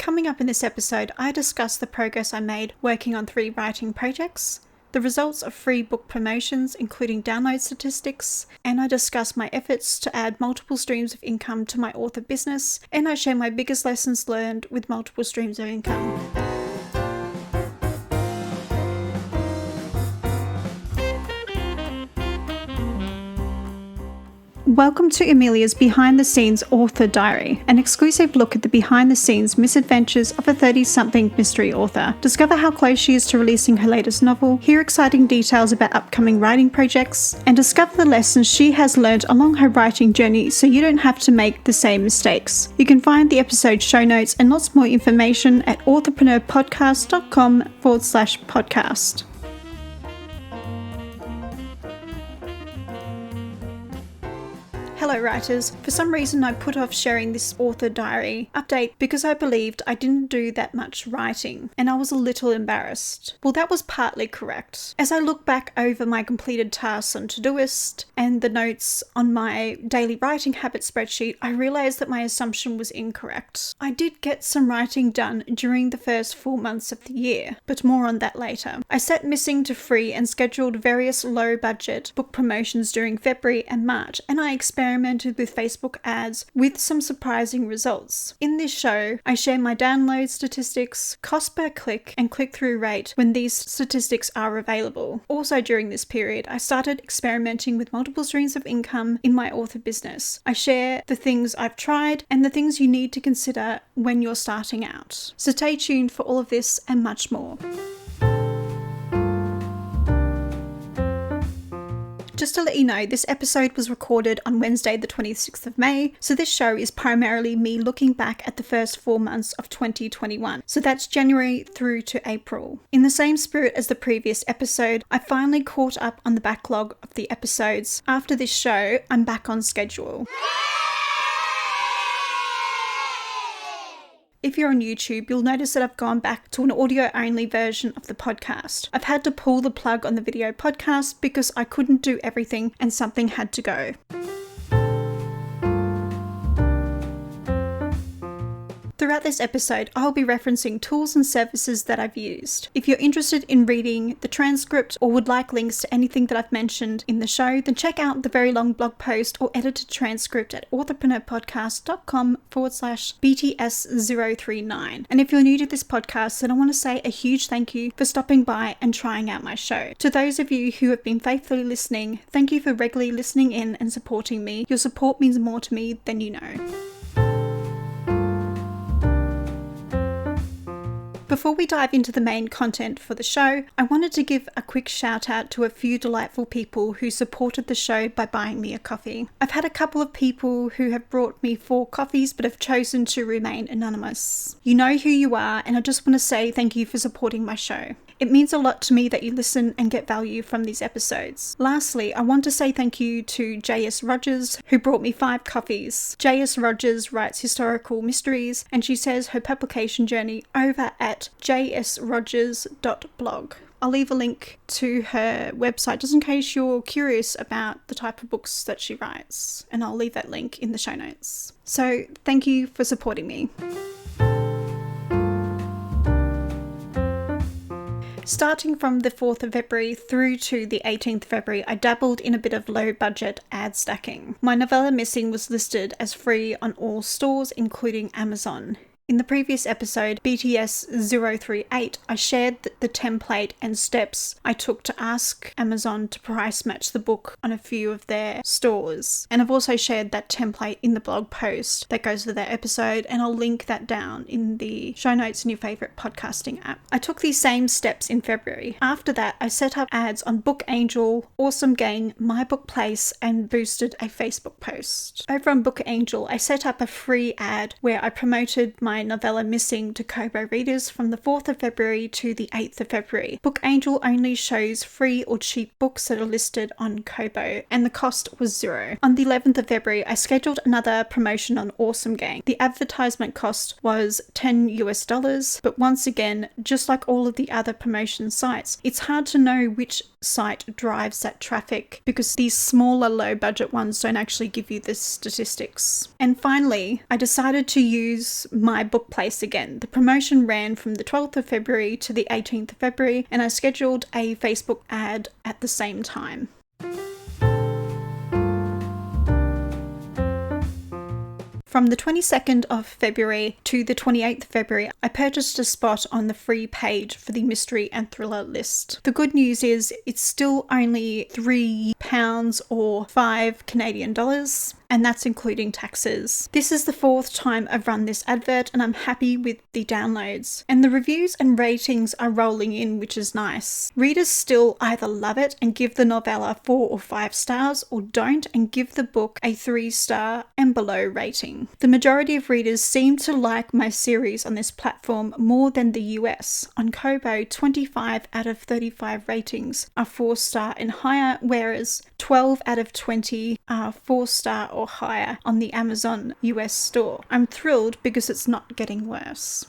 Coming up in this episode, I discuss the progress I made working on 3 writing projects, the results of free book promotions, including download statistics, and I discuss my efforts to add multiple streams of income to my author business, and I share my biggest lessons learned with multiple streams of income. Welcome to Amelia's Behind the Scenes Author Diary, an exclusive look at the behind the scenes misadventures of a 30-something mystery author. Discover how close she is to releasing her latest novel, hear exciting details about upcoming writing projects, and discover the lessons she has learned along her writing journey so you don't have to make the same mistakes. You can find the episode show notes and lots more information at authorpreneurpodcast.com/podcast. Hello writers, for some reason I put off sharing this author diary update because I believed I didn't do that much writing and I was a little embarrassed. Well, that was partly correct. As I look back over my completed tasks on Todoist and the notes on my daily writing habit spreadsheet, I realised that my assumption was incorrect. I did get some writing done during the first 4 months of the year, but more on that later. I set missing to free and scheduled various low budget book promotions during February and March, and I experimented with Facebook ads with some surprising results. In this show, I share my download statistics, cost per click, and click-through rate when these statistics are available. Also during this period, I started experimenting with multiple streams of income in my author business. I share the things I've tried and the things you need to consider when you're starting out. So stay tuned for all of this and much more. Just to let you know, this episode was recorded on Wednesday the 26th of May, so this show is primarily me looking back at the first 4 months of 2021. So that's January through to April. In the same spirit as the previous episode, I finally caught up on the backlog of the episodes. After this show, I'm back on schedule. If you're on YouTube, you'll notice that I've gone back to an audio-only version of the podcast. I've had to pull the plug on the video podcast because I couldn't do everything and something had to go. Throughout this episode, I'll be referencing tools and services that I've used. If you're interested in reading the transcript or would like links to anything that I've mentioned in the show, then check out the very long blog post or edited transcript at authorpreneurpodcast.com/BTS039. And if you're new to this podcast, then I want to say a huge thank you for stopping by and trying out my show. To those of you who have been faithfully listening, thank you for regularly listening in and supporting me. Your support means more to me than you know. Before we dive into the main content for the show, I wanted to give a quick shout out to a few delightful people who supported the show by buying me a coffee. I've had a couple of people who have brought me 4 coffees but have chosen to remain anonymous. You know who you are, and I just want to say thank you for supporting my show. It means a lot to me that you listen and get value from these episodes. Lastly, I want to say thank you to JS who brought me 5 coffees. JS Rogers writes historical mysteries, and she says her publication journey over at jsrogers.blog. I'll leave a link to her website just in case you're curious about the type of books that she writes, and I'll leave that link in the show notes. So thank you for supporting me. Starting from the 4th of February through to the 18th of February, I dabbled in a bit of low-budget ad stacking. My novella Missing was listed as free on all stores, including Amazon. In the previous episode, BTS038, I shared the template and steps I took to ask Amazon to price match the book on a few of their stores. And I've also shared that template in the blog post that goes with that episode, and I'll link that down in the show notes in your favourite podcasting app. I took these same steps in February. After that, I set up ads on Book Angel, Awesome Gang, My Book Place, and boosted a Facebook post. Over on Book Angel, I set up a free ad where I promoted my novella Missing to Kobo readers from the 4th of February to the 8th of February. Book Angel only shows free or cheap books that are listed on Kobo, and the cost was $0. On the 11th of February, I scheduled another promotion on Awesome Gang. The advertisement cost was $10, but once again, just like all of the other promotion sites, it's hard to know which site drives that traffic because these smaller low budget ones don't actually give you the statistics. And finally, I decided to use my book place again. The promotion ran from the 12th of February to the 18th of February, and I scheduled a Facebook ad at the same time. From the 22nd of February to the 28th of February, I purchased a spot on the free page for the mystery and thriller list. The good news is it's still only £3 or $5 Canadian, and that's including taxes. This is the 4th time I've run this advert, and I'm happy with the downloads. And the reviews and ratings are rolling in, which is nice. Readers still either love it and give the novella 4 or 5 stars, or don't and give the book a 3-star and below rating. The majority of readers seem to like my series on this platform more than the US. On Kobo, 25 out of 35 ratings are 4-star and higher, whereas 12 out of 20 are 4-star or higher on the Amazon US store. I'm thrilled because it's not getting worse.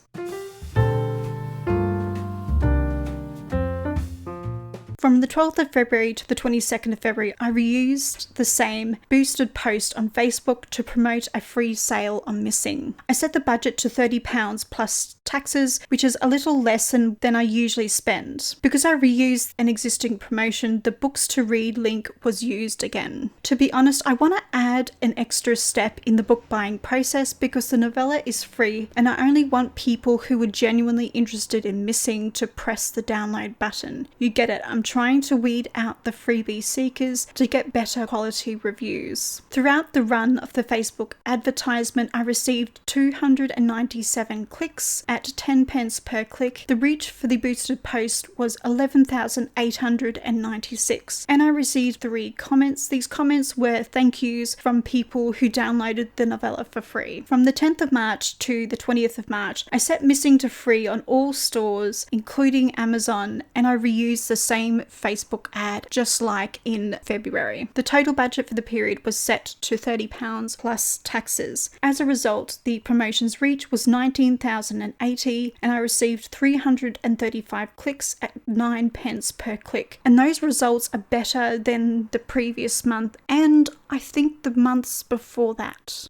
From the 12th of February to the 22nd of February, I reused the same boosted post on Facebook to promote a free sale on Missing. I set the budget to £30 plus taxes, which is a little less than I usually spend. Because I reused an existing promotion, the books to read link was used again. To be honest, I want to add an extra step in the book buying process because the novella is free and I only want people who are genuinely interested in Missing to press the download button. You get it, I'm trying to weed out the freebie seekers to get better quality reviews. Throughout the run of the Facebook advertisement, I received 297 clicks at 10 pence per click. The reach for the boosted post was 11,896, and I received 3 comments. These comments were thank yous from people who downloaded the novella for free. From the 10th of March to the 20th of March, I set Missing to free on all stores, including Amazon, and I reused the same Facebook ad just like in February. The total budget for the period was set to £30 plus taxes. As a result, the promotion's reach was 19,080 and I received 335 clicks at 9 pence per click. And those results are better than the previous month and I think the months before that.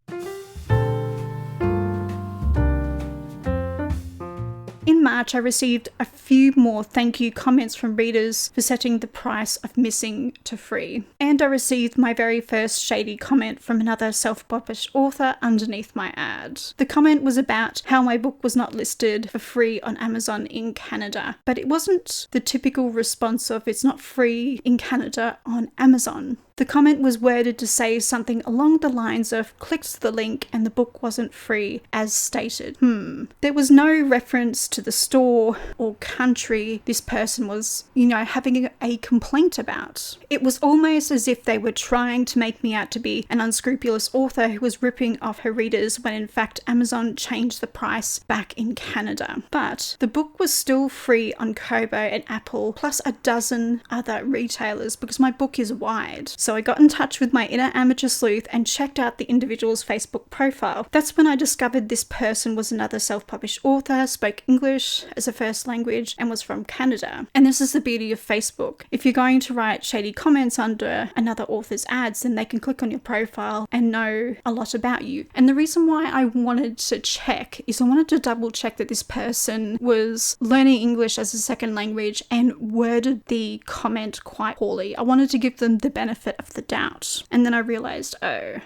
In March, I received a few more thank you comments from readers for setting the price of Missing to free. And I received my very first shady comment from another self-published author underneath my ad. The comment was about how my book was not listed for free on Amazon in Canada. But it wasn't the typical response of it's not free in Canada on Amazon. The comment was worded to say something along the lines of clicked the link and the book wasn't free as stated. There was no reference to the store or country this person was, having a complaint about. It was almost as if they were trying to make me out to be an unscrupulous author who was ripping off her readers when in fact Amazon changed the price back in Canada. But the book was still free on Kobo and Apple, plus a dozen other retailers because my book is wide. So I got in touch with my inner amateur sleuth and checked out the individual's Facebook profile. That's when I discovered this person was another self-published author, spoke English as a first language, and was from Canada. And this is the beauty of Facebook. If you're going to write shady comments under another author's ads, then they can click on your profile and know a lot about you. And the reason why I wanted to check is I wanted to double check that this person was learning English as a second language and worded the comment quite poorly. I wanted to give them the benefit of the doubt. And then I realized,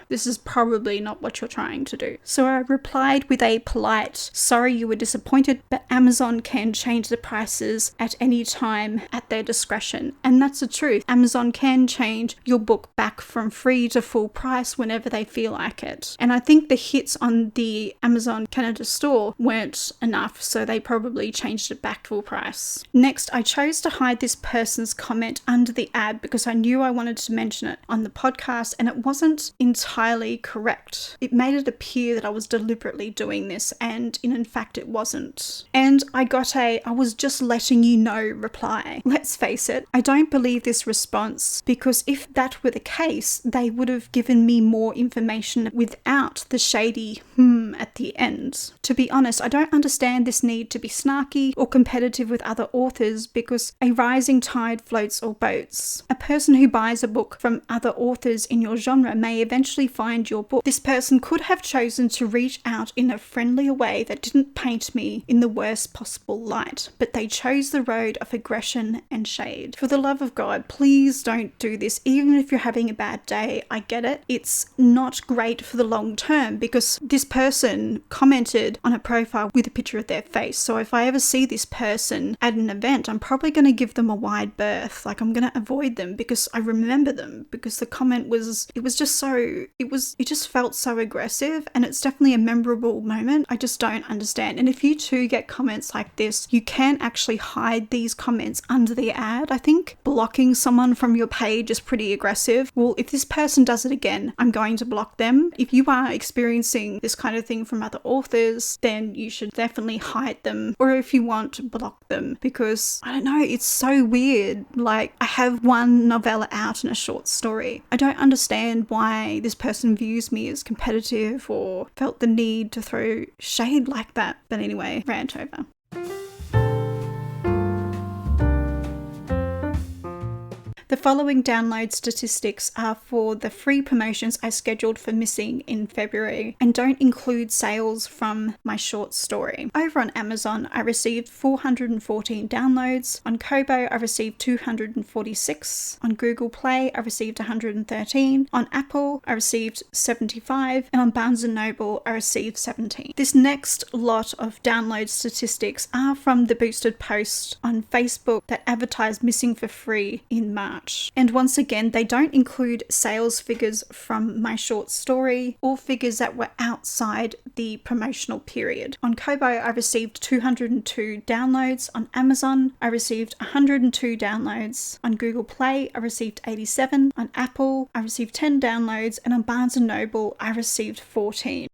this is probably not what you're trying to do. So I replied with a polite, sorry you were disappointed, but Amazon can change the prices at any time at their discretion. And that's the truth. Amazon can change your book back from free to full price whenever they feel like it. And I think the hits on the Amazon Canada store weren't enough, so they probably changed it back full price. Next, I chose to hide this person's comment under the ad because I knew I wanted to mention it on the podcast and it wasn't entirely correct. It made it appear that I was deliberately doing this and in fact it wasn't. And I got I was just letting you know reply. Let's face it, I don't believe this response, because if that were the case, they would have given me more information without the shady at the end. To be honest, I don't understand this need to be snarky or competitive with other authors, because a rising tide floats all boats. A person who buys a book from other authors in your genre may eventually find your book. This person could have chosen to reach out in a friendlier way that didn't paint me in the worst possible light, but they chose the road of aggression and shade. For the love of God, please don't do this. Even if you're having a bad day, I get it. It's not great for the long term, because this person commented on a profile with a picture of their face. So if I ever see this person at an event, I'm probably going to give them a wide berth. Like, I'm going to avoid them because I remember them, because the comment was, it just felt so aggressive, and it's definitely a memorable moment. I just don't understand. And if you too get comments like this, you can actually hide these comments under the ad. I think blocking someone from your page is pretty aggressive. Well, if this person does it again, I'm going to block them. If you are experiencing this kind of thing from other authors, then you should definitely hide them, or if you want, block them, because I don't know, it's so weird. Like, I have one novella out and a short story. I don't understand why this person views me as competitive or felt the need to throw shade like that. But anyway, rant over. The following download statistics are for the free promotions I scheduled for Missing in February, and don't include sales from my short story. Over on Amazon, I received 414 downloads. On Kobo, I received 246. On Google Play, I received 113. On Apple, I received 75. And on Barnes & Noble, I received 17. This next lot of download statistics are from the boosted post on Facebook that advertised Missing for free in March. And once again, they don't include sales figures from my short story or figures that were outside the promotional period. On Kobo, I received 202 downloads. On Amazon, I received 102 downloads. On Google Play, I received 87. On Apple, I received 10 downloads. And on Barnes & Noble, I received 14.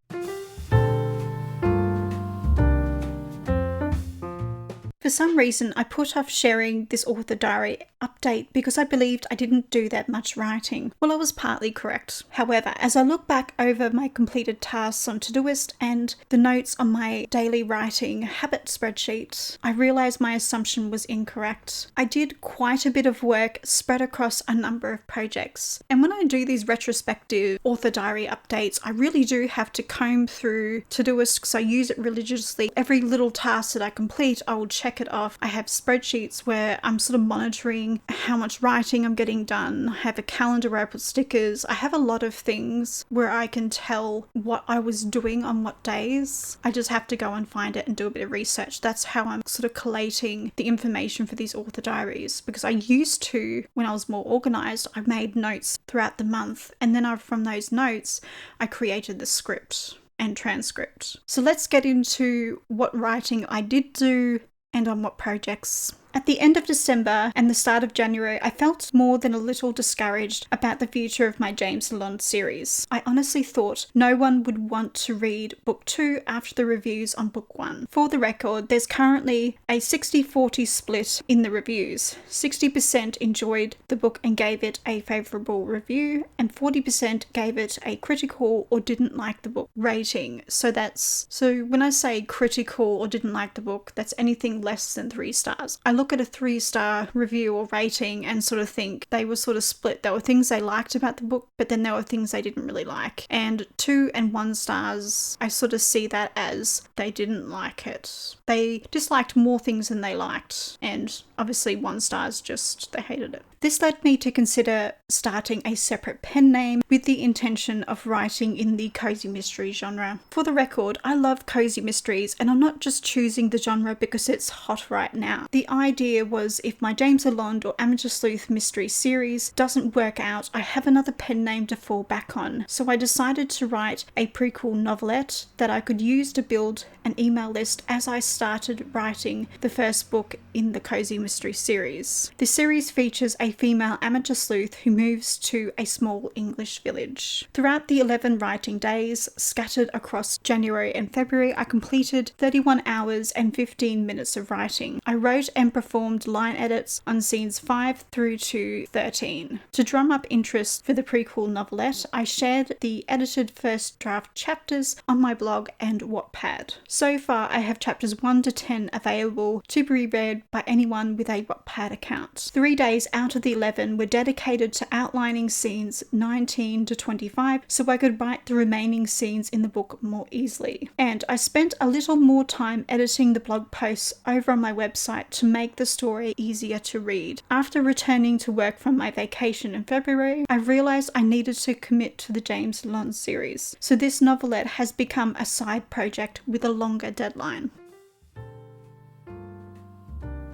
For some reason, I put off sharing this author diary update because I believed I didn't do that much writing. Well, I was partly correct. However, as I look back over my completed tasks on Todoist and the notes on my daily writing habit spreadsheet, I realized my assumption was incorrect. I did quite a bit of work spread across a number of projects. And when I do these retrospective author diary updates, I really do have to comb through Todoist because I use it religiously. Every little task that I complete, I will check it off. I have spreadsheets where I'm sort of monitoring how much writing I'm getting done. I have a calendar where I put stickers. I have a lot of things where I can tell what I was doing on what days. I just have to go and find it and do a bit of research. That's how I'm sort of collating the information for these author diaries, because I used to, when I was more organized, I made notes throughout the month, and then from those notes I created the script and transcript. So let's get into what writing I did do and on what projects. At the end of December and the start of January, I felt more than a little discouraged about the future of my James Lalonde series. I honestly thought no one would want to read book 2 after the reviews on book 1. For the record, there's currently a 60-40 split in the reviews. 60% enjoyed the book and gave it a favourable review, and 40% gave it a critical or didn't like the book rating. So when I say critical or didn't like the book, that's anything less than 3 stars. I look at a 3-star review or rating and sort of think they were sort of split. There were things they liked about the book, but then there were things they didn't really like. And 2 and 1 stars, I sort of see that as they didn't like it. They disliked more things than they liked. And obviously 1 star's just, they hated it. This led me to consider starting a separate pen name with the intention of writing in the cozy mystery genre. For the record, I love cozy mysteries, and I'm not just choosing the genre because it's hot right now. The idea was, if my James Lalonde or Amateur Sleuth mystery series doesn't work out, I have another pen name to fall back on. So I decided to write a prequel novelette that I could use to build an email list as I started writing the first book in the cozy mystery series. The series features a a female amateur sleuth who moves to a small English village. Throughout the 11 writing days, scattered across January and February, I completed 31 hours and 15 minutes of writing. I wrote and performed line edits on scenes 5 through to 13. To drum up interest for the prequel novelette, I shared the edited first draft chapters on my blog and Wattpad. So far, I have chapters 1 to 10 available to be read by anyone with a Wattpad account. 3 days out of the 11 were dedicated to outlining scenes 19 to 25 so I could write the remaining scenes in the book more easily. And I spent a little more time editing the blog posts over on my website to make the story easier to read. After returning to work from my vacation in February, I realised I needed to commit to the James Lalonde series, so this novelette has become a side project with a longer deadline.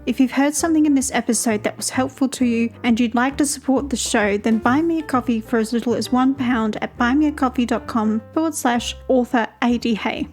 If you've heard something in this episode that was helpful to you and you'd like to support the show, then buy me a coffee for as little as £1 at buymeacoffee.com/author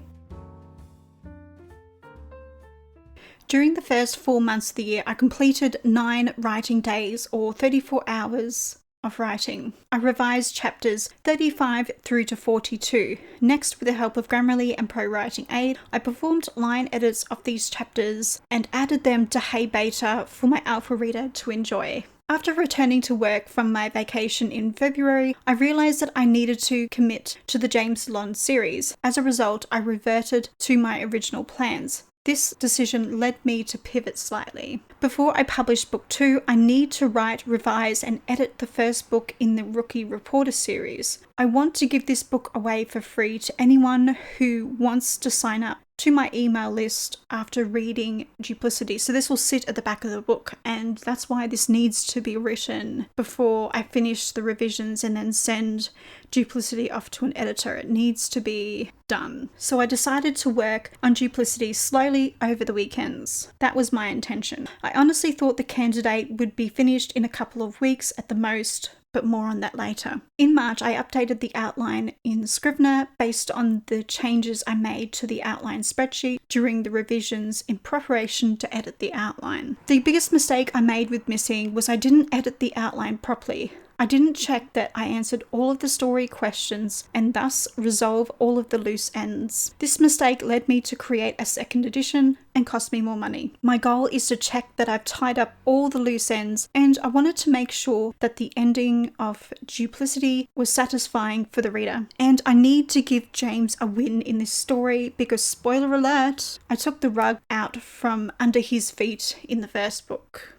During the first 4 months of the year, I completed 9 writing days or 34 hours of writing. I revised chapters 35 through to 42. Next, with the help of Grammarly and Pro Writing Aid, I performed line edits of these chapters and added them to Hey Beta for my alpha reader to enjoy. After returning to work from my vacation in February, I realised that I needed to commit to the James Lalonde series. As a result, I reverted to my original plans. This decision led me to pivot slightly. Before I publish book 2, I need to write, revise, and edit the first book in the Rookie Reporter series. I want to give this book away for free to anyone who wants to sign up to my email list after reading Duplicity. So this will sit at the back of the book, and that's why this needs to be written before I finish the revisions and then send Duplicity off to an editor. It needs to be done. So I decided to work on Duplicity slowly over the weekends. That was my intention. I honestly thought the candidate would be finished in a couple of weeks at the most, but more on that later. In March, I updated the outline in Scrivener based on the changes I made to the outline spreadsheet during the revisions in preparation to edit the outline. The biggest mistake I made with Missing was I didn't edit the outline properly. I didn't check that I answered all of the story questions and thus resolve all of the loose ends. This mistake led me to create a second edition and cost me more money. My goal is to check that I've tied up all the loose ends, and I wanted to make sure that the ending of Duplicity was satisfying for the reader. And I need to give James a win in this story because, spoiler alert, I took the rug out from under his feet in the first book.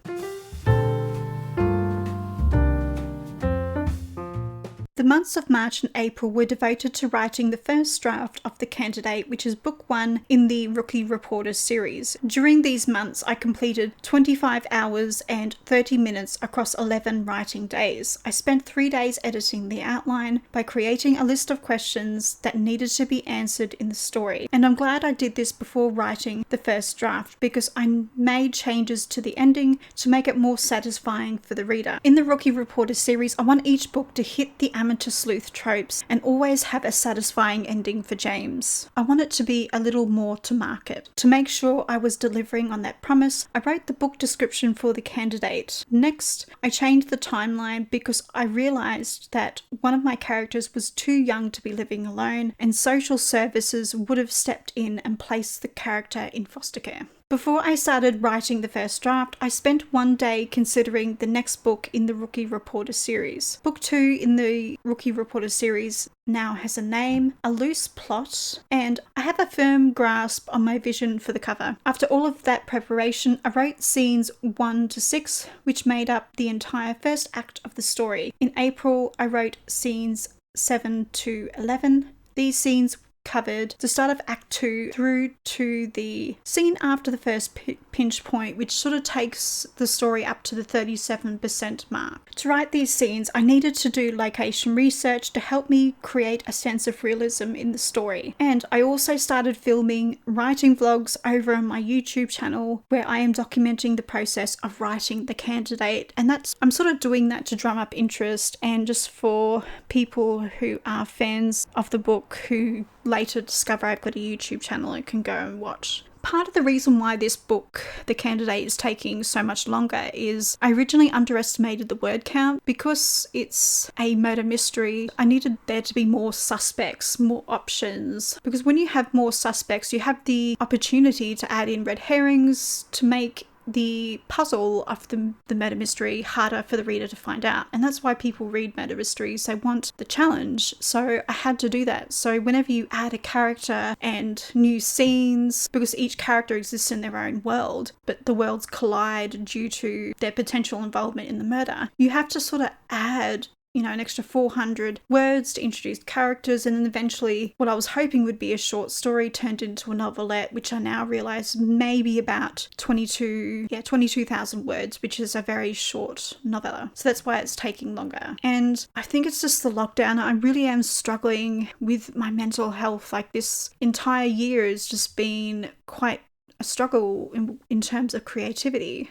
The months of March and April were devoted to writing the first draft of The Candidate, which is book 1 in the Rookie Reporter series. During these months, I completed 25 hours and 30 minutes across 11 writing days. I spent 3 days editing the outline by creating a list of questions that needed to be answered in the story. And I'm glad I did this before writing the first draft because I made changes to the ending to make it more satisfying for the reader. In the Rookie Reporter series, I want each book to hit the amateur sleuth tropes and always have a satisfying ending for James. I want it to be a little more to market. To make sure I was delivering on that promise, I wrote the book description for The Candidate. Next, I changed the timeline because I realised that one of my characters was too young to be living alone, and social services would have stepped in and placed the character in foster care. Before I started writing the first draft, I spent one day considering the next book in the Rookie Reporter series. Book 2 in the Rookie Reporter series now has a name, a loose plot, and I have a firm grasp on my vision for the cover. After all of that preparation, I wrote scenes 1 to 6, which made up the entire first act of the story. In April, I wrote scenes 7 to 11. These scenes covered the start of Act 2 through to the scene after the first pinch point, which sort of takes the story up to the 37% mark. To write these scenes, I needed to do location research to help me create a sense of realism in the story. And I also started filming writing vlogs over on my YouTube channel where I am documenting the process of writing The Candidate. And I'm sort of doing that to drum up interest and just for people who are fans of the book who later discover I've got a YouTube channel and can go and watch Part of the reason why this book, The Candidate, is taking so much longer is I originally underestimated the word count. Because it's a murder mystery, I needed there to be more suspects, more options. Because when you have more suspects, you have the opportunity to add in red herrings to make the puzzle of the murder mystery harder for the reader to find out. And that's why people read murder mysteries. They want the challenge. So I had to do that. So whenever you add a character and new scenes, because each character exists in their own world, but the worlds collide due to their potential involvement in the murder, you have to sort of add an extra 400 words to introduce characters, and then eventually what I was hoping would be a short story turned into a novelette, which I now realise maybe about 22,000 words, which is a very short novella. So that's why it's taking longer. And I think it's just the lockdown. I really am struggling with my mental health. Like, this entire year has just been quite a struggle in terms of creativity.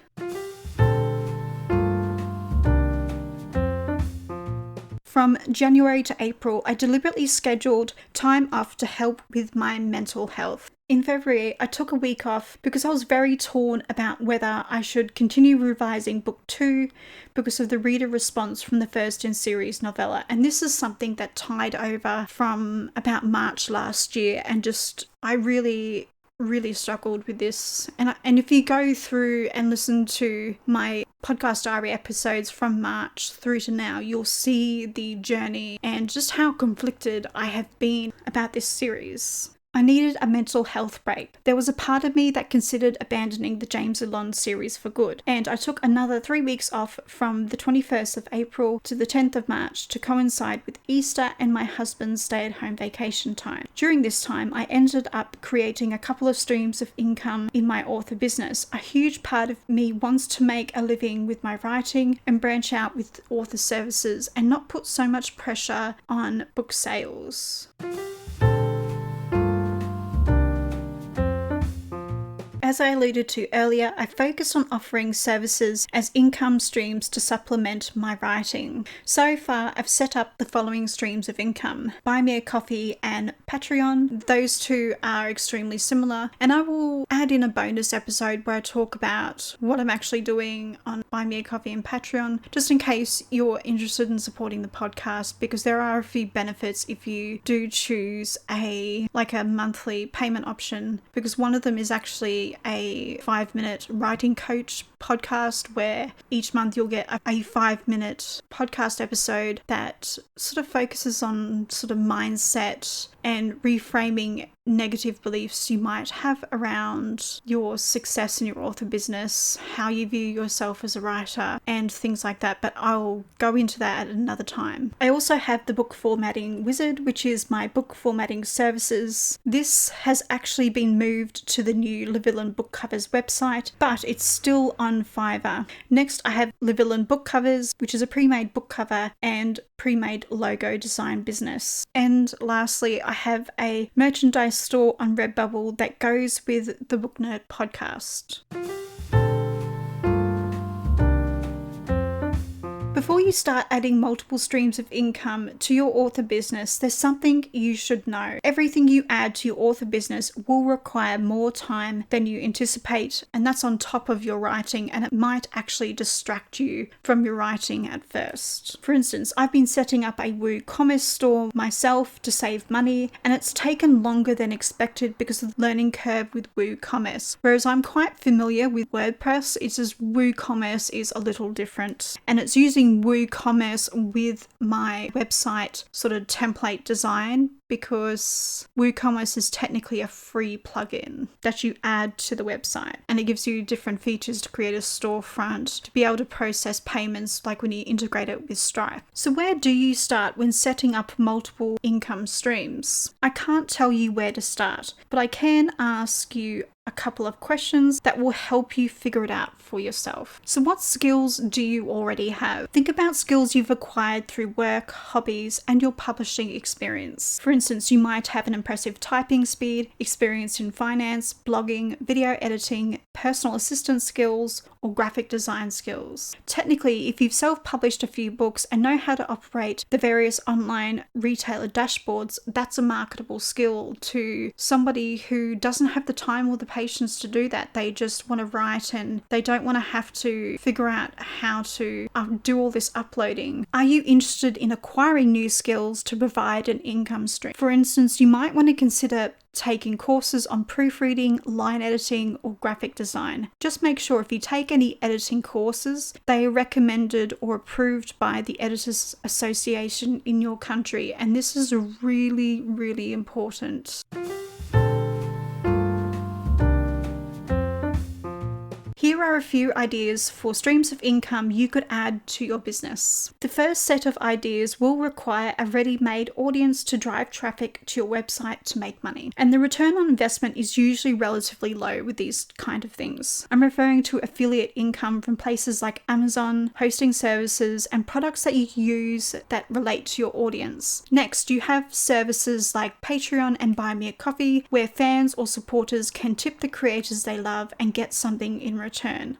From January to April, I deliberately scheduled time off to help with my mental health. In February, I took a week off because I was very torn about whether I should continue revising book 2 because of the reader response from the first in series novella. And this is something that tied over from about March last year, and I really struggled with this. And if you go through and listen to my podcast diary episodes from March through to now, you'll see the journey and just how conflicted I have been about this series. I needed a mental health break. There was a part of me that considered abandoning the James Lalonde series for good, and I took another 3 weeks off from the 21st of April to the 10th of March to coincide with Easter and my husband's stay-at-home vacation time. During this time, I ended up creating a couple of streams of income in my author business. A huge part of me wants to make a living with my writing and branch out with author services and not put so much pressure on book sales. As I alluded to earlier, I focused on offering services as income streams to supplement my writing. So far, I've set up the following streams of income: Buy Me a Coffee and Patreon. Those two are extremely similar, and I will add in a bonus episode where I talk about what I'm actually doing on Buy Me a Coffee and Patreon, just in case you're interested in supporting the podcast, because there are a few benefits if you do choose a monthly payment option, because one of them is actually a 5-minute writing coach podcast where each month you'll get a 5-minute podcast episode that sort of focuses on sort of mindset and reframing negative beliefs you might have around your success in your author business, how you view yourself as a writer, and things like that. But I'll go into that at another time. I also have the Book Formatting Wizard, which is my book formatting services. This has actually been moved to the new Livilan Book Covers website, but it's still on Fiverr. Next, I have Livilan Book Covers, which is a pre-made book cover and pre-made logo design business. And lastly, I have a merchandise store on Redbubble that goes with the Book Nerd podcast. Before you start adding multiple streams of income to your author business, there's something you should know. Everything you add to your author business will require more time than you anticipate, and that's on top of your writing, and it might actually distract you from your writing at first. For instance, I've been setting up a WooCommerce store myself to save money, and it's taken longer than expected because of the learning curve with WooCommerce. Whereas I'm quite familiar with WordPress, it's just WooCommerce is a little different, and it's using WooCommerce with my website sort of template design, because WooCommerce is technically a free plugin that you add to the website, and it gives you different features to create a storefront, to be able to process payments like when you integrate it with Stripe. So where do you start when setting up multiple income streams? I can't tell you where to start, but I can ask you a couple of questions that will help you figure it out for yourself. So what skills do you already have? Think about skills you've acquired through work, hobbies, and your publishing experience. For instance, you might have an impressive typing speed, experience in finance, blogging, video editing, personal assistant skills or graphic design skills. Technically, if you've self-published a few books and know how to operate the various online retailer dashboards, that's a marketable skill to somebody who doesn't have the time or the patience to do that. They just want to write and they don't want to have to figure out how to do all this uploading. Are you interested in acquiring new skills to provide an income stream? For instance, you might want to consider taking courses on proofreading, line editing, or graphic design. Just make sure if you take any editing courses, they are recommended or approved by the Editors Association in your country, and this is really, really important. Here are a few ideas for streams of income you could add to your business. The first set of ideas will require a ready-made audience to drive traffic to your website to make money. And the return on investment is usually relatively low with these kind of things. I'm referring to affiliate income from places like Amazon, hosting services, and products that you use that relate to your audience. Next, you have services like Patreon and Buy Me a Coffee, where fans or supporters can tip the creators they love and get something in return.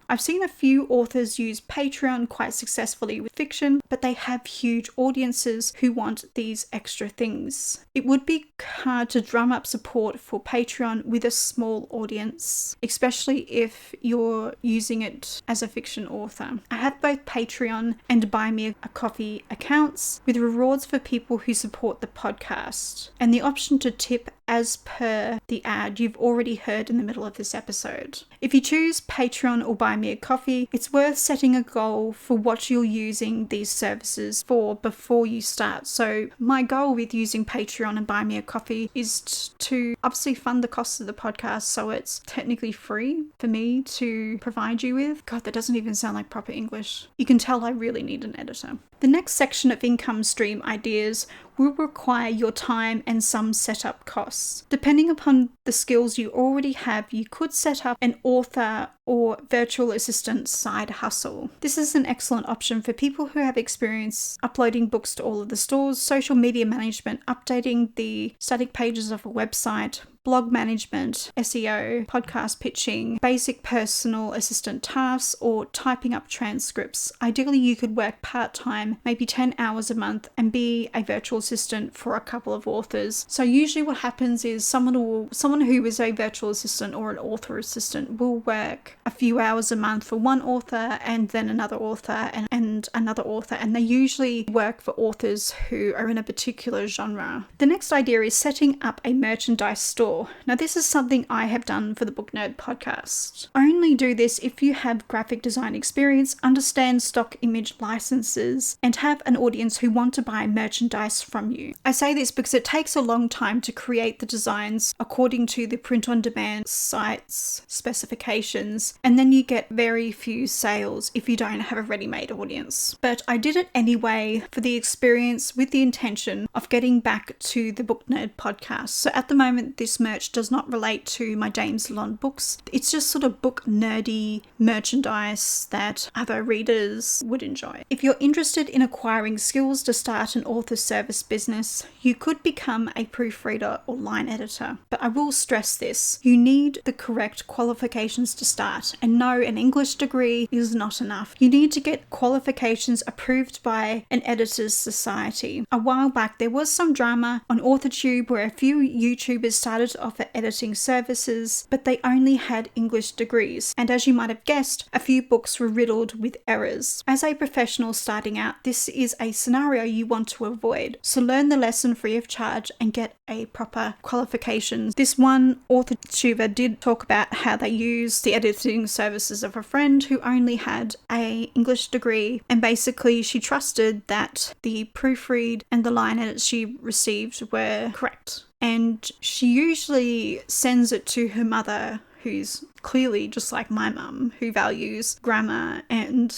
I've seen a few authors use Patreon quite successfully with fiction, but they have huge audiences who want these extra things. It would be hard to drum up support for Patreon with a small audience, especially if you're using it as a fiction author. I have both Patreon and Buy Me a Coffee accounts with rewards for people who support the podcast, and the option to tip as per the ad you've already heard in the middle of this episode. If you choose Patreon or Buy Me a Coffee, it's worth setting a goal for what you're using these services for before you start. So my goal with using Patreon and Buy Me a Coffee is to obviously fund the costs of the podcast, so it's technically free for me to provide you with. God, that doesn't even sound like proper English. You can tell I really need an editor. The next section of income stream ideas will require your time and some setup costs. Depending upon the skills you already have, you could set up an author or virtual assistant side hustle. This is an excellent option for people who have experience uploading books to all of the stores, social media management, updating the static pages of a website, blog management, SEO, podcast pitching, basic personal assistant tasks, or typing up transcripts. Ideally, you could work part-time, maybe 10 hours a month, and be a virtual assistant for a couple of authors. So usually what happens is someone who is a virtual assistant or an author assistant will work a few hours a month for one author and then another author and another author, and they usually work for authors who are in a particular genre. The next idea is setting up a merchandise store. Now, this is something I have done for the Book Nerd podcast. Only do this if you have graphic design experience, understand stock image licenses, and have an audience who want to buy merchandise from you. I say this because it takes a long time to create the designs according to the print-on-demand site's specifications, and then you get very few sales if you don't have a ready-made audience. But I did it anyway for the experience with the intention of getting back to the Book Nerd podcast. So at the moment, this merch does not relate to my James Lalonde books. It's just sort of book nerdy merchandise that other readers would enjoy. If you're interested in acquiring skills to start an author service business, you could become a proofreader or line editor. But I will stress this, you need the correct qualifications to start, and no, an English degree is not enough. You need to get qualifications approved by an editors society. A while back there was some drama on AuthorTube where a few YouTubers started to offer editing services, but they only had English degrees, and as you might have guessed, a few books were riddled with errors. As a professional starting out, this is a scenario you want to avoid, so learn the lesson free of charge and get a proper qualification. This one AuthorTuber did talk about how they used the editing services of a friend who only had an English degree, and basically she trusted that the proofread and the line edits she received were correct. And she usually sends it to her mother, who's clearly just like my mum, who values grammar and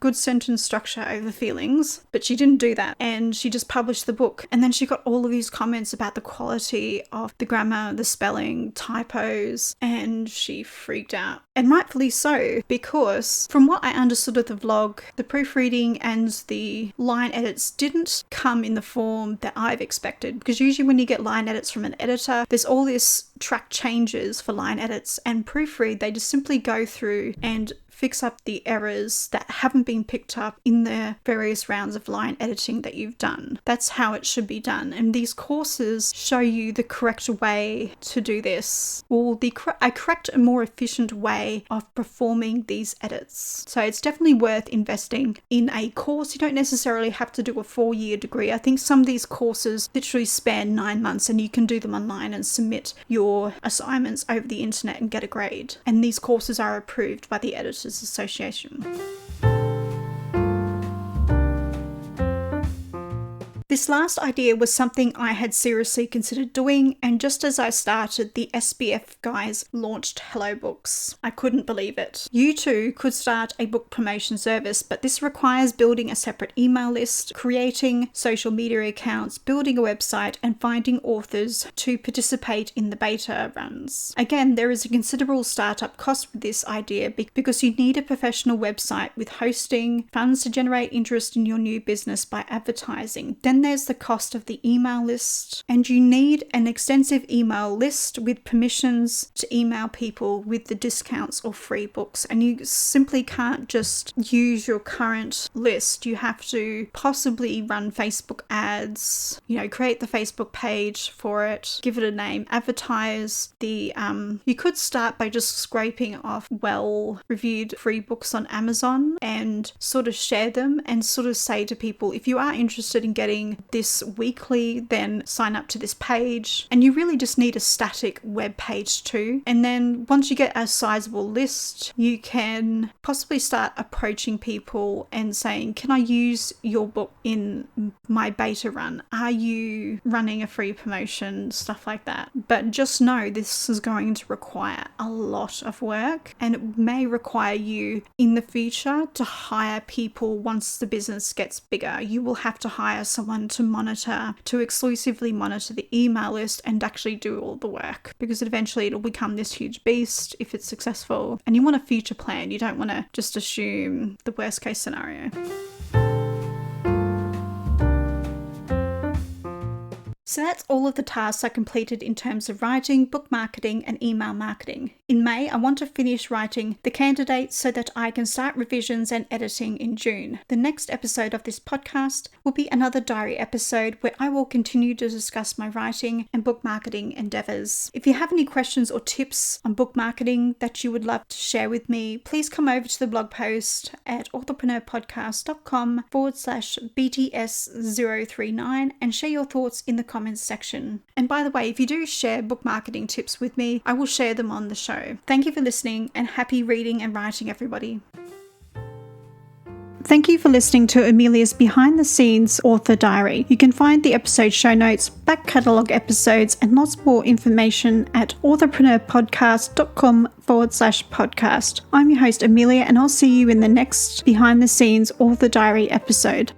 good sentence structure over feelings, but she didn't do that, and she just published the book. And then she got all of these comments about the quality of the grammar, the spelling, typos, and she freaked out. And rightfully so, because from what I understood of the vlog, the proofreading and the line edits didn't come in the form that I've expected, because usually when you get line edits from an editor, there's all this track changes for line edits, and proofreading proofread. They just simply go through and fix up the errors that haven't been picked up in the various rounds of line editing that you've done. That's how it should be done. And these courses show you the correct way to do this, or a correct and more efficient way of performing these edits. So it's definitely worth investing in a course. You don't necessarily have to do a 4-year degree. I think some of these courses literally span 9 months, and you can do them online and submit your assignments over the internet and get a grade. And these courses are approved by the Editors Association. This last idea was something I had seriously considered doing, and just as I started, the SBF guys launched Hello Books. I couldn't believe it. You too could start a book promotion service, but this requires building a separate email list, creating social media accounts, building a website, and finding authors to participate in the beta runs. Again, there is a considerable startup cost with this idea because you need a professional website with hosting, funds to generate interest in your new business by advertising. Then there's the cost of the email list, and you need an extensive email list with permissions to email people with the discounts or free books, and you simply can't just use your current list. You have to possibly run Facebook ads, create the Facebook page for it, give it a name, advertise the you could start by just scraping off well-reviewed free books on Amazon and sort of share them and sort of say to people, if you are interested in getting this weekly, then sign up to this page. And you really just need a static web page too. And then once you get a sizable list, you can possibly start approaching people and saying, can I use your book in my beta run? Are you running a free promotion? Stuff like that. But just know this is going to require a lot of work, and it may require you in the future to hire people once the business gets bigger. You will have to hire someone to exclusively monitor the email list and actually do all the work, because eventually it'll become this huge beast if it's successful, and you want a future plan. You don't want to just assume the worst case scenario. So that's all of the tasks I completed in terms of writing, book marketing, and email marketing. In May, I want to finish writing the candidates so that I can start revisions and editing in June. The next episode of this podcast will be another diary episode where I will continue to discuss my writing and book marketing endeavors. If you have any questions or tips on book marketing that you would love to share with me, please come over to the blog post at authorpreneurpodcast.com/BTS039 and share your thoughts in the comments section. And by the way, if you do share book marketing tips with me, I will share them on the show. Thank you for listening, and happy reading and writing, everybody. Thank you for listening to Amelia's behind the scenes author diary. You can find the episode show notes, back catalogue episodes, and lots more information at authorpreneurpodcast.com/podcast. I'm your host, Amelia, and I'll see you in the next behind the scenes author diary episode.